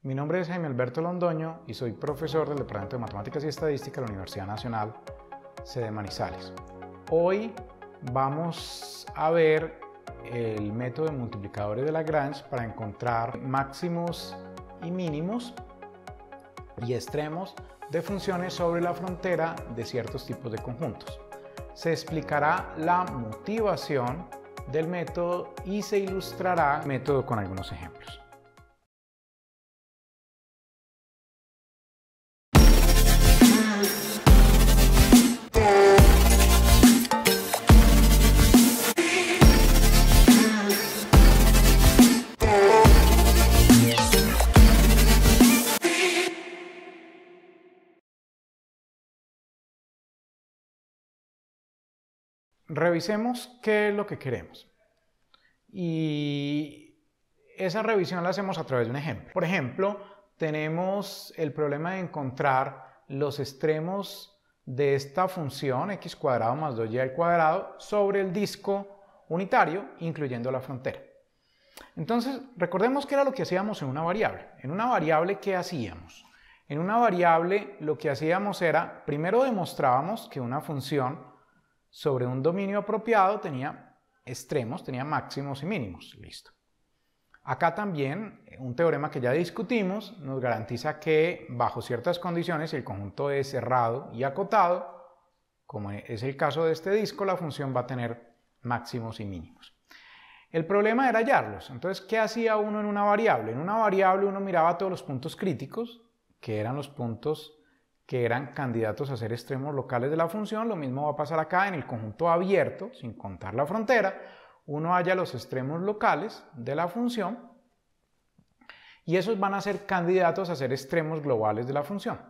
Mi nombre es Jaime Alberto Londoño y soy profesor del Departamento de Matemáticas y Estadística de la Universidad Nacional sede Manizales. Hoy vamos a ver el método de multiplicadores de Lagrange para encontrar máximos y mínimos y extremos de funciones sobre la frontera de ciertos tipos de conjuntos. Se explicará la motivación del método y se ilustrará el método con algunos ejemplos. Revisemos qué es lo que queremos y esa revisión la hacemos a través de un ejemplo. Por ejemplo, tenemos el problema de encontrar los extremos de esta función x cuadrado más 2y al cuadrado sobre el disco unitario, incluyendo la frontera. Entonces, recordemos qué era lo que hacíamos en una variable. En una variable, ¿qué hacíamos? En una variable lo que hacíamos era, primero demostrábamos que una función sobre un dominio apropiado tenía extremos, tenía máximos y mínimos. Listo. Acá también un teorema que ya discutimos nos garantiza que bajo ciertas condiciones, si el conjunto es cerrado y acotado, como es el caso de este disco, la función va a tener máximos y mínimos. El problema era hallarlos. Entonces, ¿qué hacía uno en una variable? En una variable uno miraba todos los puntos críticos, que eran los puntos que eran candidatos a ser extremos locales de la función. Lo mismo va a pasar acá en el conjunto abierto, sin contar la frontera. Uno halla los extremos locales de la función y esos van a ser candidatos a ser extremos globales de la función.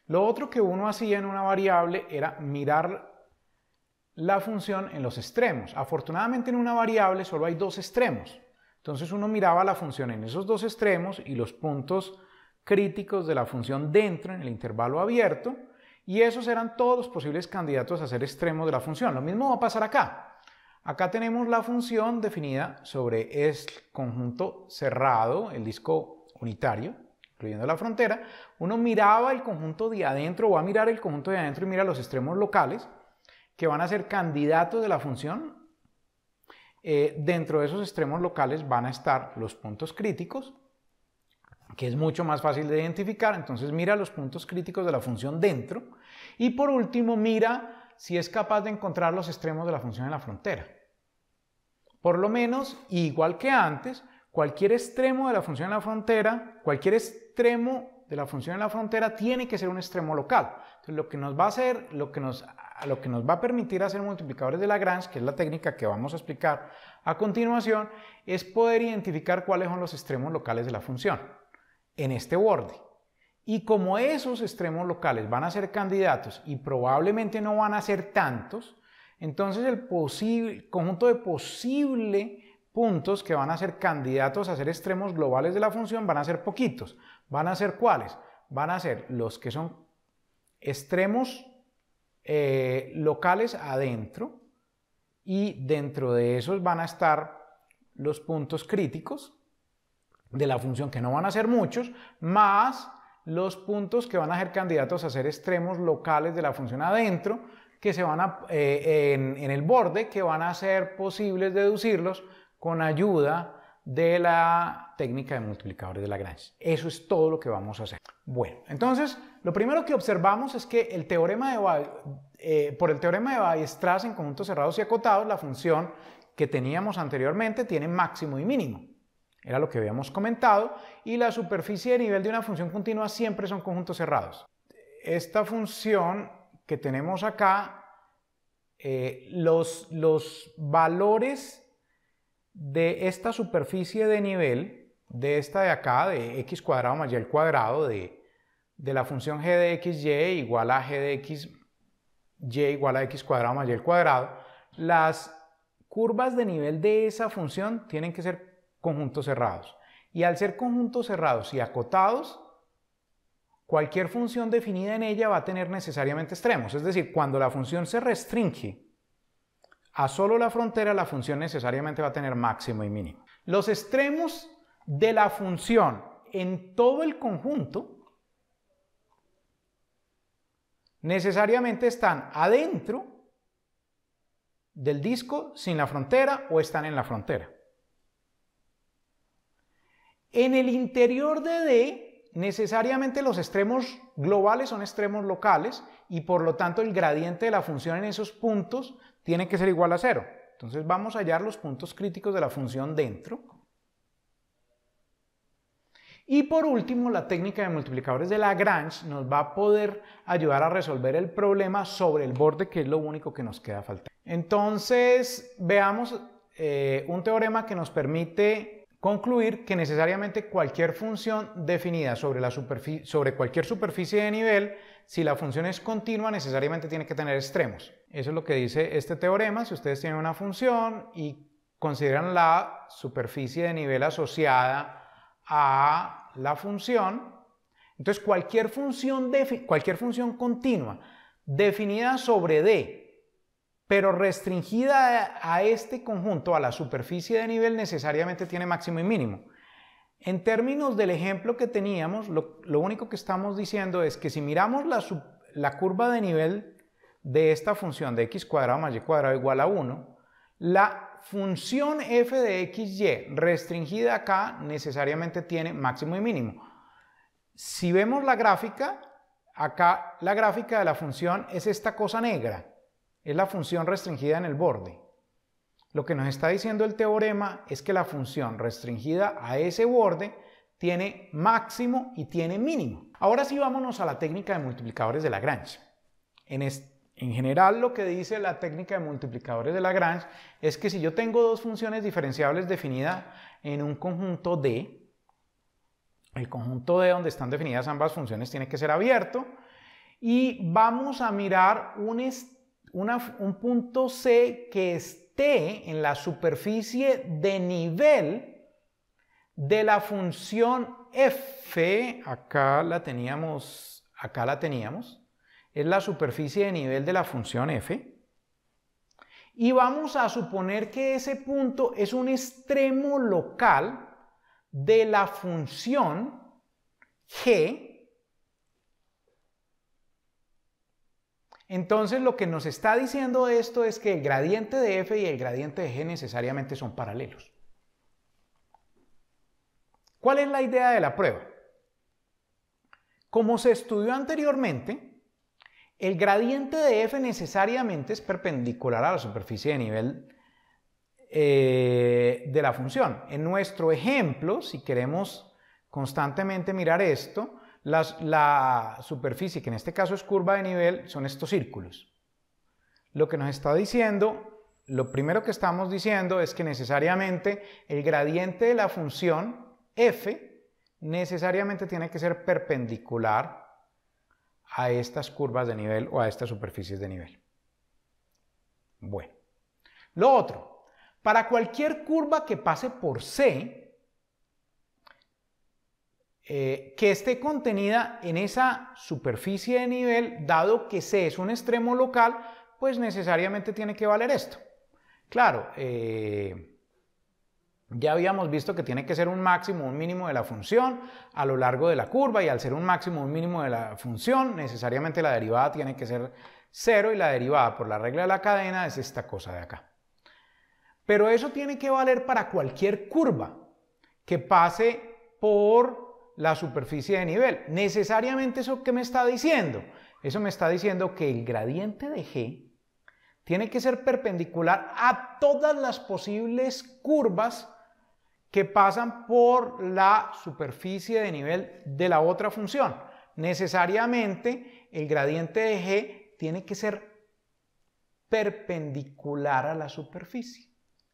Lo otro que uno hacía en una variable era mirar la función en los extremos. Afortunadamente en una variable solo hay dos extremos. Entonces uno miraba la función en esos dos extremos y los puntos críticos de la función dentro en el intervalo abierto, y esos eran todos los posibles candidatos a ser extremos de la función. Lo mismo va a pasar acá. Acá tenemos la función definida sobre el conjunto cerrado, el disco unitario, incluyendo la frontera. Uno miraba el conjunto de adentro, va a mirar el conjunto de adentro y mira los extremos locales que van a ser candidatos de la función. Dentro de esos extremos locales van a estar los puntos críticos, que es mucho más fácil de identificar. Entonces mira los puntos críticos de la función dentro y por último mira si es capaz de encontrar los extremos de la función en la frontera. Por lo menos, igual que antes, cualquier extremo de la función en la frontera, cualquier extremo de la función en la frontera tiene que ser un extremo local. Entonces lo que nos va a hacer, lo que nos va a permitir hacer multiplicadores de Lagrange, que es la técnica que vamos a explicar a continuación, es poder identificar cuáles son los extremos locales de la función en este borde. Y como esos extremos locales van a ser candidatos y probablemente no van a ser tantos, entonces el conjunto de posibles puntos que van a ser candidatos a ser extremos globales de la función van a ser poquitos. ¿Van a ser cuáles? Van a ser los que son extremos locales adentro, y dentro de esos van a estar los puntos críticos de la función, que no van a ser muchos, más los puntos que van a ser candidatos a ser extremos locales de la función adentro, que se van en el borde, que van a ser posibles deducirlos con ayuda de la técnica de multiplicadores de Lagrange. Eso es todo lo que vamos a hacer. Bueno, entonces lo primero que observamos es que por el teorema de Weierstrass en conjuntos cerrados y acotados, la función que teníamos anteriormente tiene máximo y mínimo. Era lo que habíamos comentado, y la superficie de nivel de una función continua siempre son conjuntos cerrados. Esta función que tenemos acá, los valores de esta superficie de nivel, de esta de acá, de x cuadrado más y al cuadrado, de la función g de xy igual a g de xy igual a x cuadrado más y al cuadrado, las curvas de nivel de esa función tienen que ser conjuntos cerrados. Y al ser conjuntos cerrados y acotados, cualquier función definida en ella va a tener necesariamente extremos. Es decir, cuando la función se restringe a solo la frontera, la función necesariamente va a tener máximo y mínimo. Los extremos de la función en todo el conjunto necesariamente están adentro del disco sin la frontera o están en la frontera. En el interior de D, necesariamente los extremos globales son extremos locales y por lo tanto el gradiente de la función en esos puntos tiene que ser igual a 0. Entonces vamos a hallar los puntos críticos de la función dentro. Y por último, la técnica de multiplicadores de Lagrange nos va a poder ayudar a resolver el problema sobre el borde, que es lo único que nos queda faltar. Entonces, veamos un teorema que nos permite concluir que necesariamente cualquier función definida sobre cualquier superficie de nivel, si la función es continua, necesariamente tiene que tener extremos. Eso es lo que dice este teorema. Si ustedes tienen una función y consideran la superficie de nivel asociada a la función, entonces cualquier función continua definida sobre D, pero restringida a este conjunto, a la superficie de nivel, necesariamente tiene máximo y mínimo. En términos del ejemplo que teníamos, lo único que estamos diciendo es que si miramos la curva de nivel de esta función de x cuadrado más y cuadrado igual a 1, la función f de xy restringida acá necesariamente tiene máximo y mínimo. Si vemos la gráfica, acá la gráfica de la función es esta cosa negra, es la función restringida en el borde. Lo que nos está diciendo el teorema es que la función restringida a ese borde tiene máximo y tiene mínimo. Ahora sí vámonos a la técnica de multiplicadores de Lagrange. En general, lo que dice la técnica de multiplicadores de Lagrange es que si yo tengo dos funciones diferenciables definidas en un conjunto D, el conjunto D donde están definidas ambas funciones tiene que ser abierto y vamos a mirar un punto C que esté en la superficie de nivel de la función f, acá la teníamos, es la superficie de nivel de la función f, y vamos a suponer que ese punto es un extremo local de la función g. Entonces lo que nos está diciendo esto es que el gradiente de f y el gradiente de g necesariamente son paralelos. ¿Cuál es la idea de la prueba? Como se estudió anteriormente, el gradiente de f necesariamente es perpendicular a la superficie de nivel de la función. En nuestro ejemplo, si queremos constantemente mirar esto, la superficie, que en este caso es curva de nivel, son estos círculos. Lo que nos está diciendo, lo primero que estamos diciendo es que necesariamente el gradiente de la función f necesariamente tiene que ser perpendicular a estas curvas de nivel o a estas superficies de nivel. Bueno, lo otro, para cualquier curva que pase por C, que esté contenida en esa superficie de nivel, dado que C es un extremo local, pues necesariamente tiene que valer esto. Claro, ya habíamos visto que tiene que ser un máximo o un mínimo de la función a lo largo de la curva, y al ser un máximo o un mínimo de la función, necesariamente la derivada tiene que ser 0, y la derivada por la regla de la cadena es esta cosa de acá. Pero eso tiene que valer para cualquier curva que pase por la superficie de nivel. Necesariamente, ¿eso qué me está diciendo? Eso me está diciendo que el gradiente de G tiene que ser perpendicular a todas las posibles curvas que pasan por la superficie de nivel de la otra función. Necesariamente el gradiente de G tiene que ser perpendicular a la superficie.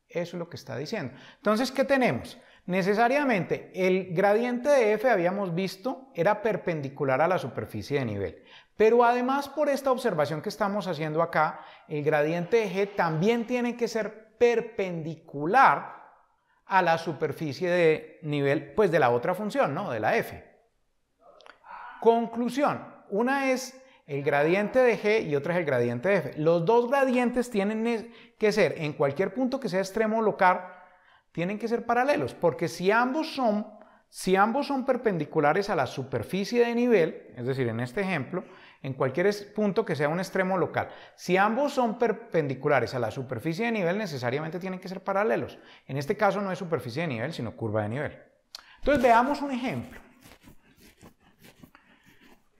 Eso es lo que está diciendo. Entonces, ¿qué tenemos? Necesariamente el gradiente de f, habíamos visto, era perpendicular a la superficie de nivel. Pero además, por esta observación que estamos haciendo acá, el gradiente de g también tiene que ser perpendicular a la superficie de nivel, pues, de la otra función, ¿no? De la f. Conclusión, una es el gradiente de g y otra es el gradiente de f. Los dos gradientes tienen que ser, en cualquier punto que sea extremo local, tienen que ser paralelos, porque si ambos son si ambos son perpendiculares a la superficie de nivel, es decir, en este ejemplo, en cualquier punto que sea un extremo local, si ambos son perpendiculares a la superficie de nivel, necesariamente tienen que ser paralelos. En este caso no es superficie de nivel, sino curva de nivel. Entonces veamos un ejemplo.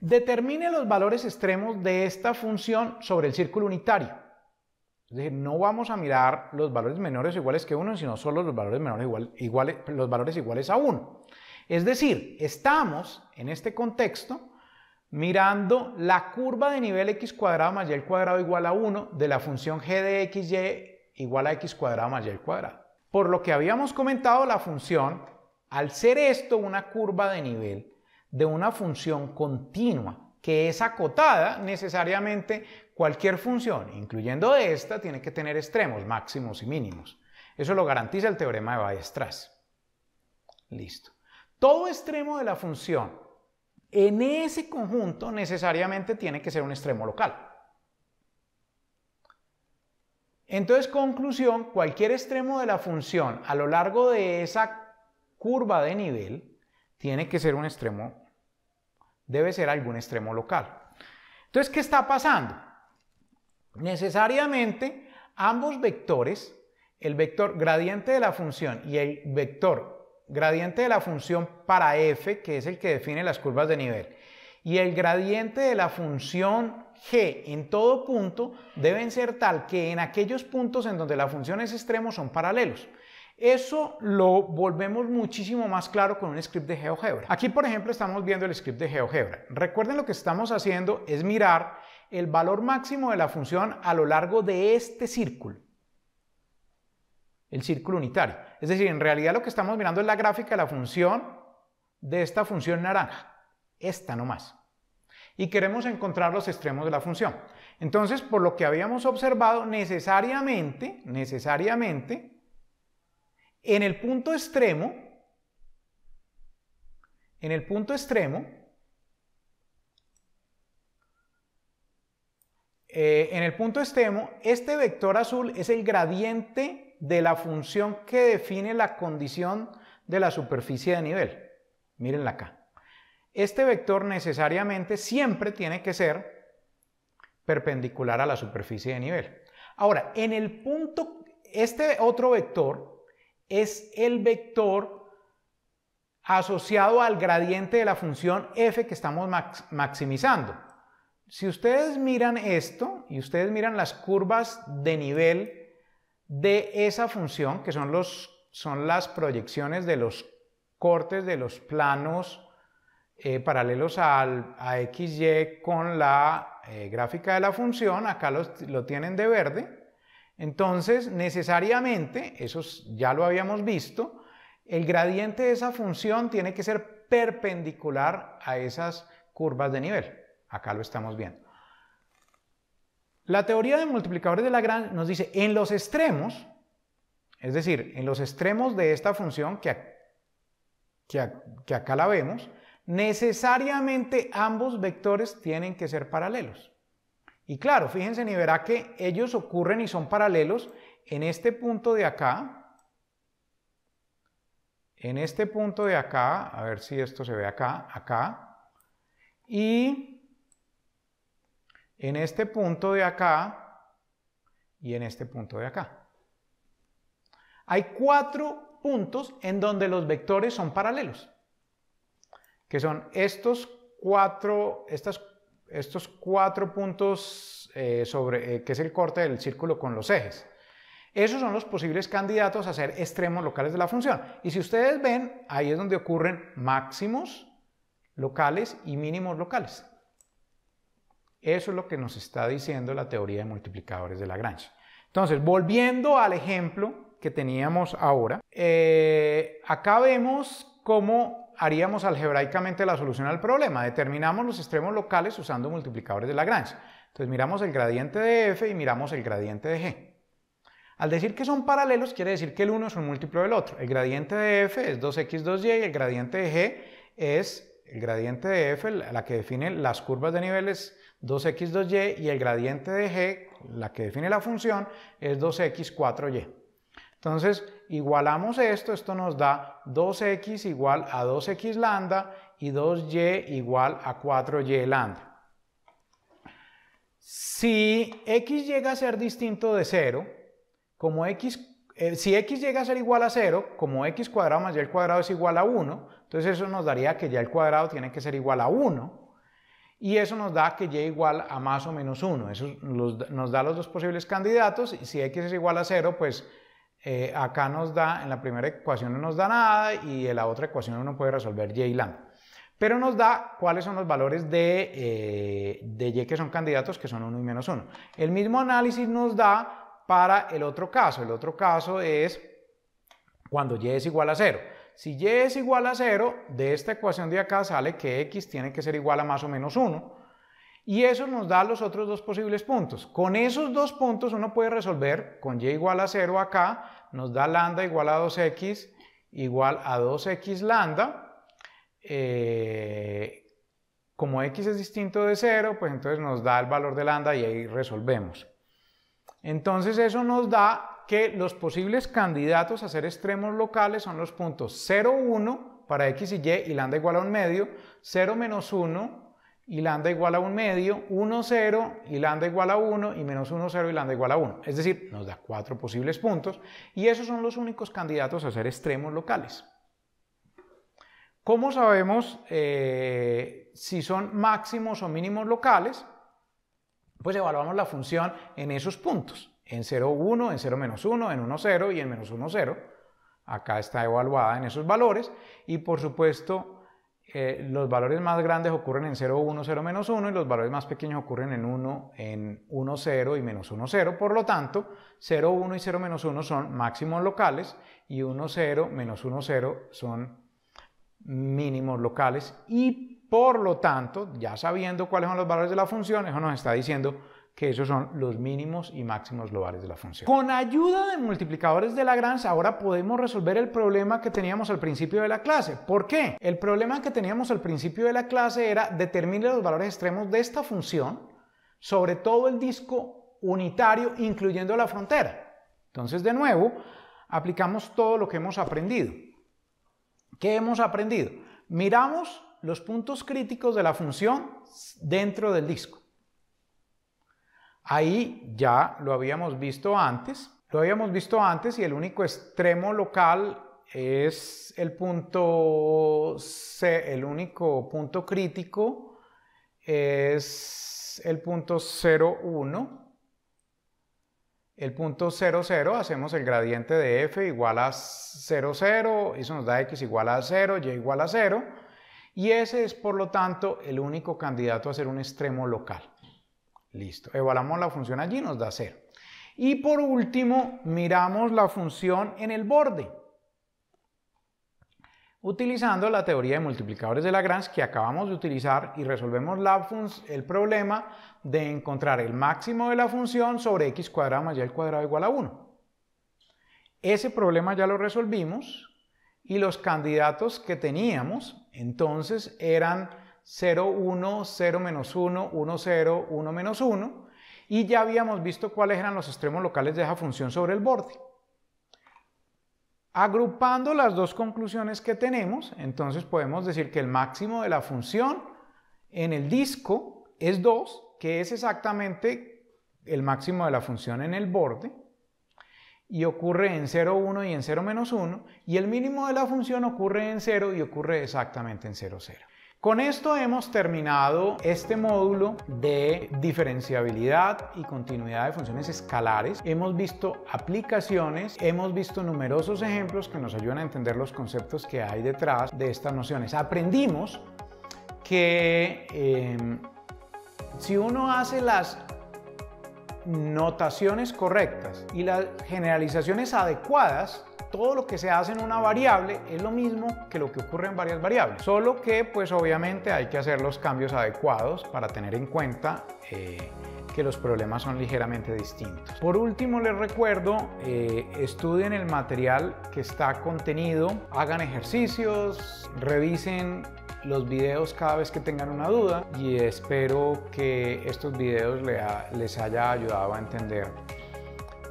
Determine los valores extremos de esta función sobre el círculo unitario. Es decir, no vamos a mirar los valores menores o iguales que 1, sino solo los valores menores los valores iguales a 1. Es decir, estamos en este contexto mirando la curva de nivel x cuadrado más y al cuadrado igual a 1 de la función g de xy igual a x cuadrado más y al cuadrado. Por lo que habíamos comentado, la función, al ser esto una curva de nivel de una función continua que es acotada, necesariamente cualquier función, incluyendo esta, tiene que tener extremos máximos y mínimos. Eso lo garantiza el teorema de Weierstrass. Listo. Todo extremo de la función en ese conjunto necesariamente tiene que ser un extremo local. Entonces, conclusión, cualquier extremo de la función a lo largo de esa curva de nivel tiene que ser un extremo, debe ser algún extremo local. Entonces, ¿qué está pasando? Necesariamente ambos vectores, el vector gradiente de la función y el vector gradiente de la función para f, que es el que define las curvas de nivel, y el gradiente de la función g en todo punto deben ser tal que en aquellos puntos en donde la función es extremo son paralelos. Eso lo volvemos muchísimo más claro con un script de GeoGebra. Aquí, por ejemplo, estamos viendo el script de GeoGebra. Recuerden, lo que estamos haciendo es mirar el valor máximo de la función a lo largo de este círculo, el círculo unitario. Es decir, en realidad lo que estamos mirando es la gráfica de la función de esta función naranja, esta nomás. Y queremos encontrar los extremos de la función. Entonces, por lo que habíamos observado, necesariamente, en el punto extremo, este vector azul es el gradiente de la función que define la condición de la superficie de nivel. Mírenla acá. Este vector necesariamente siempre tiene que ser perpendicular a la superficie de nivel. Ahora, en el punto, este otro vector es el vector asociado al gradiente de la función f que estamos maximizando. Si ustedes miran esto y ustedes miran las curvas de nivel de esa función, que son las proyecciones de los cortes de los planos paralelos a XY con la gráfica de la función, acá lo tienen de verde. Entonces, necesariamente, eso ya lo habíamos visto, el gradiente de esa función tiene que ser perpendicular a esas curvas de nivel. Acá lo estamos viendo. La teoría de multiplicadores de Lagrange nos dice, en los extremos, es decir, en los extremos de esta función que acá la vemos, necesariamente ambos vectores tienen que ser paralelos. Y claro, fíjense y verá que ellos ocurren y son paralelos en este punto de acá, a ver si esto se ve acá, y en este punto de acá y en este punto de acá. Hay 4 puntos en donde los vectores son paralelos, que son estos cuatro puntos que es el corte del círculo con los ejes. Esos son los posibles candidatos a ser extremos locales de la función. Y si ustedes ven, ahí es donde ocurren máximos locales y mínimos locales. Eso es lo que nos está diciendo la teoría de multiplicadores de Lagrange. Entonces, volviendo al ejemplo que teníamos ahora, acá vemos cómo haríamos algebraicamente la solución al problema. Determinamos los extremos locales usando multiplicadores de Lagrange. Entonces, miramos el gradiente de f y miramos el gradiente de g. Al decir que son paralelos, quiere decir que el uno es un múltiplo del otro. El gradiente de f es 2x, 2y, y el gradiente de g es el gradiente de f, la que define las curvas de niveles, 2x, 2y, y el gradiente de g, la que define la función, es 2x, 4y. Entonces, igualamos esto nos da 2x igual a 2x lambda y 2y igual a 4y lambda. Si x llega a ser distinto de 0, como si x llega a ser igual a 0, como x cuadrado más y al cuadrado es igual a 1, entonces eso nos daría que y al cuadrado tiene que ser igual a 1. Y eso nos da que y igual a más o menos 1. Eso nos da los dos posibles candidatos. Y si x es igual a 0, pues acá nos da, en la primera ecuación no nos da nada y en la otra ecuación uno puede resolver y lambda. Pero nos da cuáles son los valores de y que son candidatos, que son 1 y menos 1. El mismo análisis nos da para el otro caso. El otro caso es cuando y es igual a 0. Si y es igual a 0, de esta ecuación de acá sale que x tiene que ser igual a más o menos 1. Y eso nos da los otros dos posibles puntos. Con esos dos puntos uno puede resolver con y igual a 0 acá, nos da lambda igual a 2x igual a 2x lambda. Como x es distinto de 0, pues entonces nos da el valor de lambda y ahí resolvemos. Entonces eso nos da que los posibles candidatos a ser extremos locales son los puntos 0, 1 para x y lambda igual a 1 medio, 0, menos 1 y lambda igual a 1 medio, 1, 0 y lambda igual a 1 y menos 1, 0 y lambda igual a 1. Es decir, nos da 4 posibles puntos y esos son los únicos candidatos a ser extremos locales. ¿Cómo sabemos si son máximos o mínimos locales? Pues evaluamos la función en esos puntos. En 0, 1, en 0, menos 1, en 1, 0 y en menos 1, 0. Acá está evaluada en esos valores y por supuesto los valores más grandes ocurren en 0, 1, 0, menos 1 y los valores más pequeños ocurren en 1, 0 y menos 1, 0. Por lo tanto, 0, 1 y 0, menos 1 son máximos locales y 1, 0, menos 1, 0 son mínimos locales y por lo tanto, ya sabiendo cuáles son los valores de la función, eso nos está diciendo que esos son los mínimos y máximos globales de la función. Con ayuda de multiplicadores de Lagrange ahora podemos resolver el problema que teníamos al principio de la clase. ¿Por qué? El problema que teníamos al principio de la clase era determinar los valores extremos de esta función sobre todo el disco unitario, incluyendo la frontera. Entonces, de nuevo, aplicamos todo lo que hemos aprendido. ¿Qué hemos aprendido? Miramos los puntos críticos de la función dentro del disco. Ahí ya lo habíamos visto antes. Y el único extremo local es el único punto crítico es el punto 0, 1. El punto 0, 0, hacemos el gradiente de f igual a 0, 0, eso nos da x igual a 0, y igual a 0. Y ese es, por lo tanto, el único candidato a ser un extremo local. Listo, evaluamos la función allí, nos da 0. Y por último, miramos la función en el borde, utilizando la teoría de multiplicadores de Lagrange que acabamos de utilizar y resolvemos el problema de encontrar el máximo de la función sobre x cuadrado más y al cuadrado igual a 1. Ese problema ya lo resolvimos y los candidatos que teníamos entonces eran 0, 1, 0, menos 1, 1, 0, 1, menos 1 y ya habíamos visto cuáles eran los extremos locales de esa función sobre el borde. Agrupando las dos conclusiones que tenemos, entonces podemos decir que el máximo de la función en el disco es 2, que es exactamente el máximo de la función en el borde, y ocurre en 0, 1 y en 0, menos 1, y el mínimo de la función ocurre en 0 y ocurre exactamente en 0, 0. Con esto hemos terminado este módulo de diferenciabilidad y continuidad de funciones escalares. Hemos visto aplicaciones, hemos visto numerosos ejemplos que nos ayudan a entender los conceptos que hay detrás de estas nociones. Aprendimos que si uno hace las notaciones correctas y las generalizaciones adecuadas, todo lo que se hace en una variable es lo mismo que lo que ocurre en varias variables, solo que pues obviamente hay que hacer los cambios adecuados para tener en cuenta que los problemas son ligeramente distintos. Por último, les recuerdo, estudien el material que está contenido, hagan ejercicios, revisen los videos cada vez que tengan una duda y espero que estos videos les haya ayudado a entender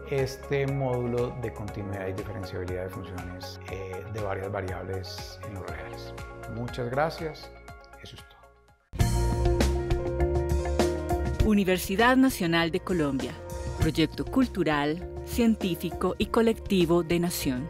este módulo de continuidad y diferenciabilidad de funciones de varias variables en los reales. Muchas gracias. Eso es todo. Universidad Nacional de Colombia. Proyecto cultural, científico y colectivo de nación.